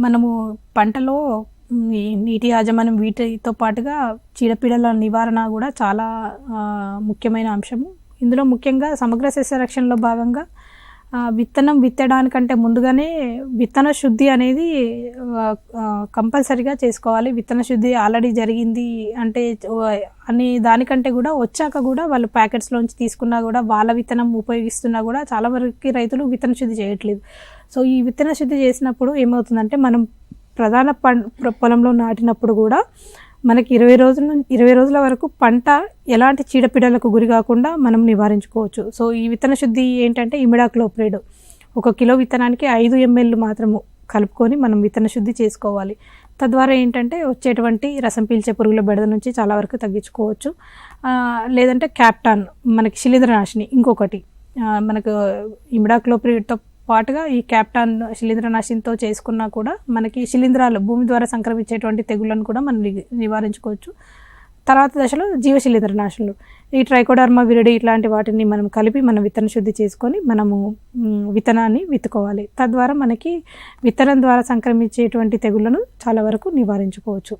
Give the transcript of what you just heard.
మనము పంటలో ఈ నీటి యాజమాన్యం వీటితో పాటుగా చీడపీడల నివారణ కూడా చాలా ముఖ్యమైన అంశము. ఇందులో ముఖ్యంగా సమగ్ర సస్యరక్షణలో భాగంగా విత్తనం విత్తడానికంటే ముందుగానే విత్తన శుద్ధి అనేది కంపల్సరీగా చేసుకోవాలి. విత్తన శుద్ధి ఆల్రెడీ జరిగింది అంటే అని దానికంటే కూడా వచ్చాక కూడా వాళ్ళు ప్యాకెట్స్లోంచి తీసుకున్నా కూడా వాళ్ళ విత్తనం ఉపయోగిస్తున్నా కూడా చాలా వరకు రైతులు విత్తన శుద్ధి చేయట్లేదు. సో ఈ విత్తన శుద్ధి చేసినప్పుడు ఏమవుతుందంటే మనం ప్రధాన పొలంలో నాటినప్పుడు కూడా మనకి 20 రోజుల వరకు పంట ఎలాంటి చీడపీడలకు గురి కాకుండా మనం నివారించుకోవచ్చు. సో ఈ విత్తన శుద్ధి ఏంటంటే ఇమిడాక్లోప్రిడ్ 1 కిలో విత్తనానికి 5 ml మాత్రము కలుపుకొని మనం విత్తన శుద్ధి చేసుకోవాలి. తద్వారా ఏంటంటే వచ్చేటువంటి రసం పీల్చే పురుగుల బెడద నుంచి చాలా వరకు తగ్గించుకోవచ్చు. లేదంటే క్యాప్టాన్ మనకి శిలీంద్రనాశిని ఇంకొకటి మనకు ఇమిడాక్లోప్రిడ్తో పాటుగా ఈ క్యాప్టాన్ శిలీంద్రనాశినితో చేసుకున్నా కూడా మనకి శిలీంధ్రాలు భూమి ద్వారా సంక్రమించేటువంటి తెగుళ్ళను కూడా మనం నివారించుకోవచ్చు. తర్వాత దశలో జీవశిలీంద్రనాశులు ఈ ట్రైకోడర్మా విరిడి ఇట్లాంటి వాటిని మనం కలిపి మనం విత్తన శుద్ధి చేసుకొని మనము విత్తనాన్ని విత్తుకోవాలి. తద్వారా మనకి విత్తనం ద్వారా సంక్రమించేటువంటి తెగుళ్ళను చాలా వరకు నివారించుకోవచ్చు.